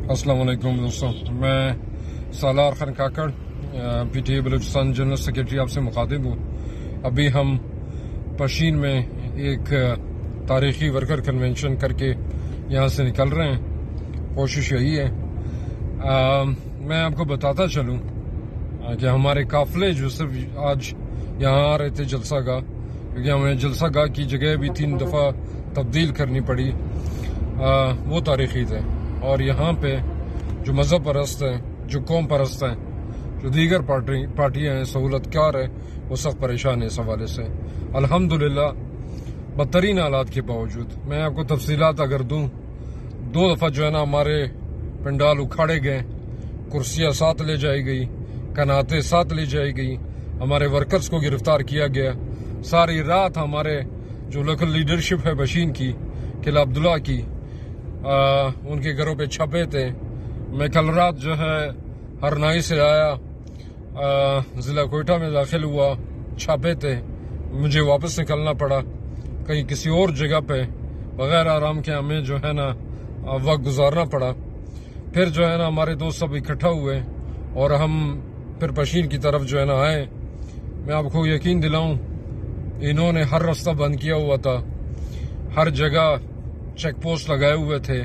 अस्सलाम वालेकुम दोस्तों, मैं सालार खान काकड़ PTA बलूचिस्तान जनरल सेक्रेटरी आपसे मुखातिब हूँ। अभी हम पशीन में एक तारीखी वर्कर कन्वेंशन करके यहाँ से निकल रहे हैं। कोशिश यही है मैं आपको बताता चलूँ कि हमारे काफिले जो सिर्फ आज यहाँ आ रहे थे जलसा गाह, क्योंकि हमें जलसा गाह की जगह भी 3 दफ़ा तब्दील करनी पड़ी, वो तारीखी थे। और यहाँ पे जो मज़हब परस्त हैं, जो कौम परस्त हैं, जो दीगर पार्टियाँ हैं, सहूलतकार हैं, वो सख्त परेशान है इस हवाले से। अल्हम्दुलिल्लाह बदतरीन हालात के बावजूद मैं आपको तफसीलात अगर दूँ, 2 दफ़ा जो है ना हमारे पंडाल उखाड़े गए, कुर्सियाँ साथ ले जाई गई, कनाते साथ ले जाई गई, हमारे वर्कर्स को गिरफ्तार किया गया। सारी रात हमारे जो लोकल लीडरशिप है बशीन की, किला अब्दुल्ला की, उनके घरों पे छापे थे। मैं कल रात जो है हरनाई से आया, ज़िला कोयटा में दाखिल हुआ, छापे थे, मुझे वापस निकलना पड़ा कहीं किसी और जगह पे, बगैर आराम के हमें जो है ना वक्त गुजारना पड़ा। फिर जो है ना हमारे दोस्त सब इकट्ठा हुए और हम फिर पशीन की तरफ जो है ना आए। मैं आपको यकीन दिलाऊं, इन्होंने हर रास्ता बंद किया हुआ था, हर जगह चेक पोस्ट लगाए हुए थे,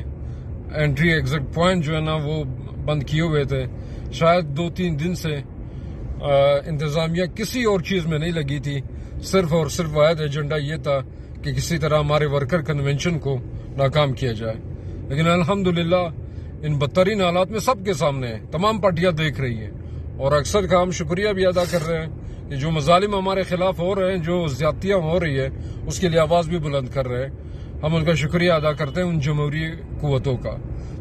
एंट्री एग्जिट पॉइंट जो है ना वो बंद किए हुए थे। शायद 2-3 दिन से इंतजामिया किसी और चीज में नहीं लगी थी, सिर्फ और सिर्फ वाहिद एजेंडा ये था कि किसी तरह हमारे वर्कर कन्वेंशन को नाकाम किया जाए। लेकिन अल्हम्दुलिल्लाह इन बदतरीन हालात में सबके सामने है, तमाम पार्टियां देख रही है, और अक्सर का हम शुक्रिया भी अदा कर रहे हैं कि जो मजालिम हमारे खिलाफ हो रहे हैं, जो ज्यादतियां हो रही है, उसके लिए आवाज भी बुलंद कर रहे हैं। हम उनका शुक्रिया अदा करते हैं उन जमहूरी कुव्वतों का।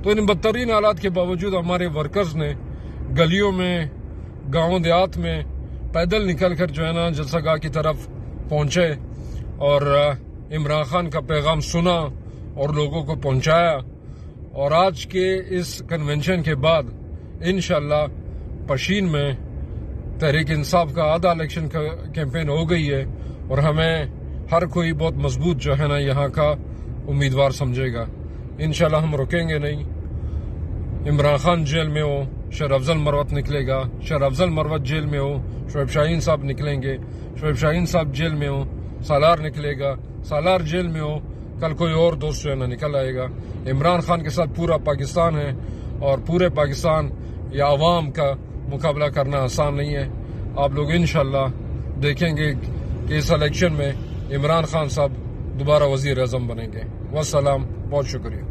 तो इन बदतरीन हालात के बावजूद हमारे वर्कर्स ने गलियों में, गाँव देहात में पैदल निकल कर जो है ना जलसा गाह की तरफ पहुंचे और इमरान खान का पैगाम सुना और लोगों को पहुंचाया। और आज के इस कन्वेंशन के बाद इंशाअल्लाह पशीन में तहरीक इंसाफ का आधा इलेक्शन का कैंपेन हो गई है, और हमें हर कोई बहुत मजबूत जो है ना यहाँ का उम्मीदवार समझेगा। इंशाल्लाह हम रुकेंगे नहीं। इमरान खान जेल में हो, शेर अफजल मरवत निकलेगा, शेर अफजल मरवत जेल में हो, शोएब शाहीन साहब निकलेंगे, शोएब शाहीन साहब जेल में हो, सालार निकलेगा, सालार जेल में हो, कल कोई और दोस्त जो है ना निकल आएगा। इमरान खान के साथ पूरा पाकिस्तान है, और पूरे पाकिस्तान या अवाम का मुकाबला करना आसान नहीं है। आप लोग इंशाल्लाह देखेंगे कि इस इलेक्शन में इमरान खान साहब दोबारा वजीर आज़म बनेंगे। वस्सलाम, बहुत शुक्रिया।